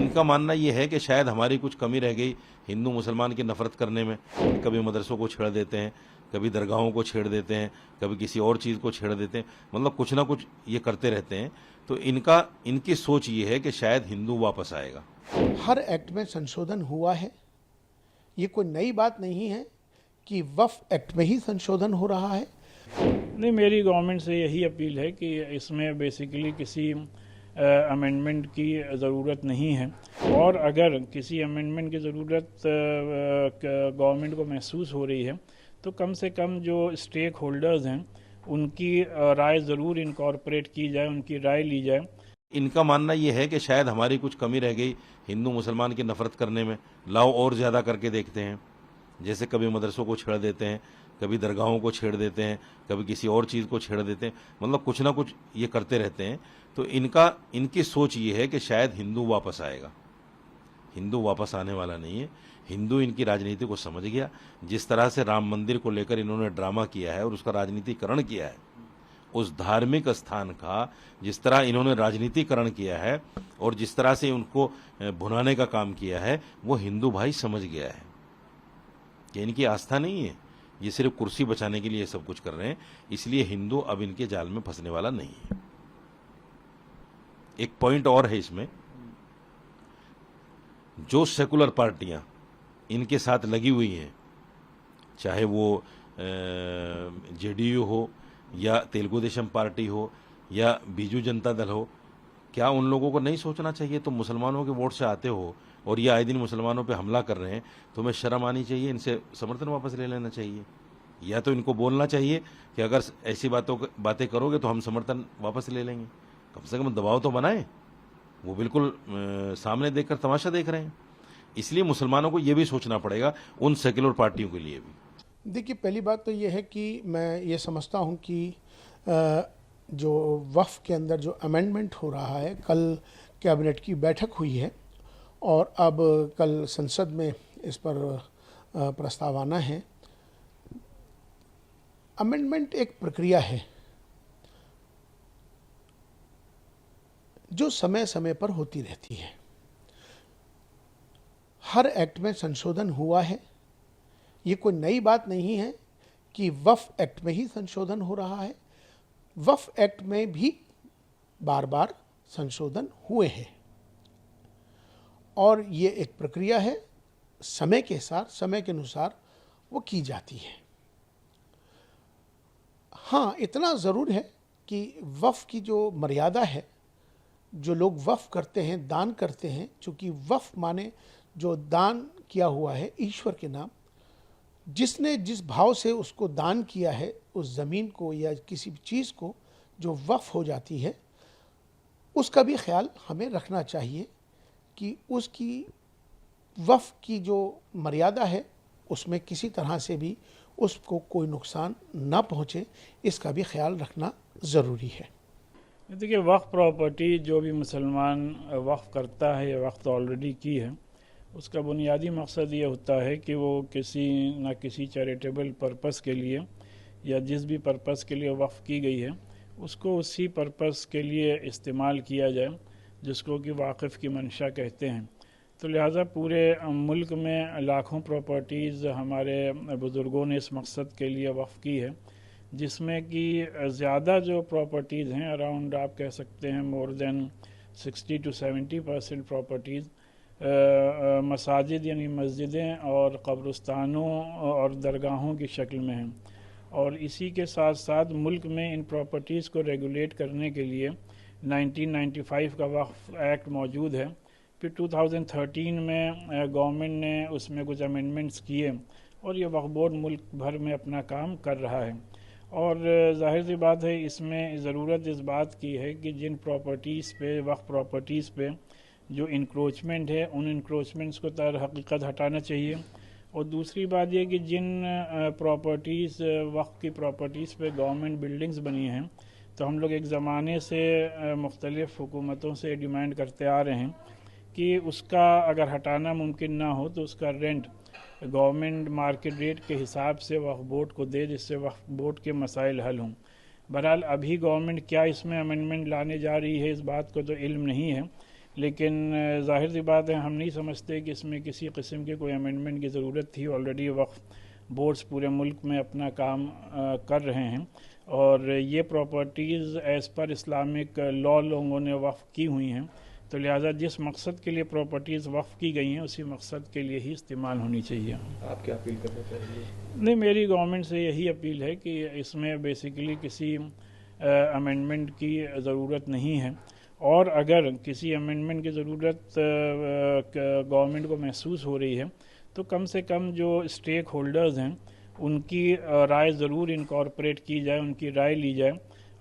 इनका मानना ये है कि शायद हमारी कुछ कमी रह गई हिंदू मुसलमान की नफरत करने में। कभी मदरसों को छेड़ देते हैं, कभी दरगाहों को छेड़ देते हैं, कभी किसी और चीज़ को छेड़ देते हैं, मतलब कुछ ना कुछ ये करते रहते हैं। तो इनकी सोच ये है कि शायद हिंदू वापस आएगा। हर एक्ट में संशोधन हुआ है, ये कोई नई बात नहीं है कि वक्फ एक्ट में ही संशोधन हो रहा है। नहीं, मेरी गवर्नमेंट से यही अपील है कि इसमें बेसिकली किसी अमेंडमेंट की ज़रूरत नहीं है, और अगर किसी अमेंडमेंट की ज़रूरत गवर्नमेंट को महसूस हो रही है तो कम से कम जो स्टेक होल्डर्स हैं उनकी राय ज़रूर इनकॉर्पोरेट की जाए, उनकी राय ली जाए। इनका मानना यह है कि शायद हमारी कुछ कमी रह गई हिंदू मुसलमान की नफरत करने में, लाओ और ज़्यादा करके देखते हैं। जैसे कभी मदरसों को छेड़ देते हैं, कभी दरगाहों को छेड़ देते हैं, कभी किसी और चीज़ को छेड़ देते हैं, मतलब कुछ ना कुछ ये करते रहते हैं। तो इनकी सोच ये है कि शायद हिंदू वापस आएगा। हिंदू वापस आने वाला नहीं है। हिंदू इनकी राजनीति को समझ गया। जिस तरह से राम मंदिर को लेकर इन्होंने ड्रामा किया है और उसका राजनीतिकरण किया है, उस धार्मिक स्थान का जिस तरह इन्होंने राजनीतिकरण किया है और जिस तरह से उनको भुनाने का काम किया है, वो हिंदू भाई समझ गया है कि इनकी आस्था नहीं है, ये सिर्फ कुर्सी बचाने के लिए सब कुछ कर रहे हैं। इसलिए हिंदू अब इनके जाल में फंसने वाला नहीं है। एक पॉइंट और है इसमें, जो सेकुलर पार्टियां इनके साथ लगी हुई हैं, चाहे वो जेडीयू हो या तेलुगु देशम पार्टी हो या बीजू जनता दल हो, क्या उन लोगों को नहीं सोचना चाहिए? तो मुसलमानों के वोट से आते हो और ये आए दिन मुसलमानों पे हमला कर रहे हैं, तुम्हें शर्म आनी चाहिए, इनसे समर्थन वापस ले लेना चाहिए। या तो इनको बोलना चाहिए कि अगर ऐसी बातें करोगे तो हम समर्थन वापस ले लेंगे। कम से कम दबाव तो बनाएं। वो बिल्कुल सामने देखकर तमाशा देख रहे हैं। इसलिए मुसलमानों को ये भी सोचना पड़ेगा, उन सेक्युलर पार्टियों के लिए भी। देखिए, पहली बात तो ये है कि मैं ये समझता हूँ कि जो वक्फ के अंदर जो अमेंडमेंट हो रहा है, कल कैबिनेट की बैठक हुई है और अब कल संसद में इस पर प्रस्ताव आना है। अमेंडमेंट एक प्रक्रिया है जो समय समय पर होती रहती है। हर एक्ट में संशोधन हुआ है, ये कोई नई बात नहीं है कि वक्फ एक्ट में ही संशोधन हो रहा है। वक्फ एक्ट में भी बार बार संशोधन हुए हैं और ये एक प्रक्रिया है, समय के साथ, समय के अनुसार वो की जाती है। हाँ, इतना ज़रूर है कि वक्फ की जो मर्यादा है, जो लोग वक्फ करते हैं, दान करते हैं, चूँकि वक्फ माने जो दान किया हुआ है ईश्वर के नाम, जिसने जिस भाव से उसको दान किया है, उस ज़मीन को या किसी भी चीज़ को जो वक्फ हो जाती है, उसका भी ख्याल हमें रखना चाहिए कि उसकी वक्फ की जो मर्यादा है उसमें किसी तरह से भी उसको कोई नुकसान ना पहुँचे, इसका भी ख्याल रखना ज़रूरी है। देखिए, वक्फ प्रॉपर्टी जो भी मुसलमान वक्फ करता है या वक्फ ऑलरेडी की है, उसका बुनियादी मकसद ये होता है कि वो किसी न किसी चैरिटेबल पर्पस के लिए या जिस भी पर्पस के लिए वक्फ की गई है उसको उसी पर्पस के लिए इस्तेमाल किया जाए, जिसको कि वाक़िफ़ की मंशा कहते हैं। तो लिहाजा पूरे मुल्क में लाखों प्रॉपर्टीज़ हमारे बुज़ुर्गों ने इस मकसद के लिए वक्फ की है, जिसमें कि ज़्यादा जो प्रॉपर्टीज़ हैं, अराउंड आप कह सकते हैं मोर देन 60 to 70% प्रॉपर्टीज़ मसाजिद यानी मस्जिदें और क़ब्रिस्तानों और दरगाहों की शक्ल में हैं। और इसी के साथ साथ मुल्क में इन प्रॉपर्टीज़ को रेगुलेट करने के लिए 1995 का वक्फ एक्ट मौजूद है। फिर 2013 में गवर्नमेंट ने उसमें कुछ अमेंडमेंट्स किए और ये वक्फ बोर्ड मुल्क भर में अपना काम कर रहा है। और जाहिर सी बात है, इसमें ज़रूरत इस बात की है कि जिन प्रॉपर्टीज़ पे, वक्फ प्रॉपर्टीज़ पे जो इंक्रोचमेंट है, उन इंक्रोचमेंट्स को तर हकीकत हटाना चाहिए। और दूसरी बात यह कि जिन प्रॉपर्टीज़, वक्फ की प्रॉपर्टीज़ पे गवर्नमेंट बिल्डिंग्स बनी हैं, तो हम लोग एक ज़माने से मुख्तलिफ़ हुकूमतों से डिमांड करते आ रहे हैं कि उसका अगर हटाना मुमकिन ना हो तो उसका रेंट गवर्नमेंट मार्केट रेट के हिसाब से वक्फ बोर्ड को दे, जिससे वक्फ बोर्ड के मसाइल हल हों। बहरहाल अभी गवर्नमेंट क्या इसमें अमेंडमेंट लाने जा रही है, इस बात को तो इल्म नहीं है, लेकिन ज़ाहिर सी बात है हम नहीं समझते कि इसमें किसी किस्म के कोई अमेंडमेंट की ज़रूरत थी। ऑलरेडी वक्फ बोर्ड्स पूरे मुल्क में अपना काम कर रहे हैं और ये properties as per Islamic law लोगों ने वक्फ की हुई हैं, तो लिहाजा जिस मकसद के लिए प्रॉपर्टीज़ वक्फ की गई हैं उसी मकसद के लिए ही इस्तेमाल होनी चाहिए। आप क्या अपील करना चाहेंगे? नहीं, मेरी गवर्नमेंट से यही अपील है कि इसमें बेसिकली किसी अमेंडमेंट की ज़रूरत नहीं है, और अगर किसी अमेंडमेंट की ज़रूरत गवर्नमेंट को महसूस हो रही है तो कम से कम जो स्टेक होल्डर्स हैं उनकी राय ज़रूर इनकॉर्पोरेट की जाए, उनकी राय ली जाए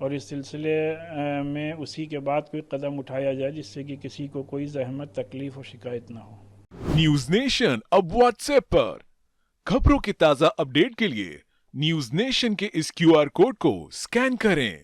और इस सिलसिले में उसी के बाद कोई कदम उठाया जाए जिससे कि किसी को कोई जहमत, तकलीफ और शिकायत ना हो। न्यूज नेशन अब व्हाट्सएप पर खबरों के ताजा अपडेट के लिए न्यूज नेशन के इस QR कोड को स्कैन करें।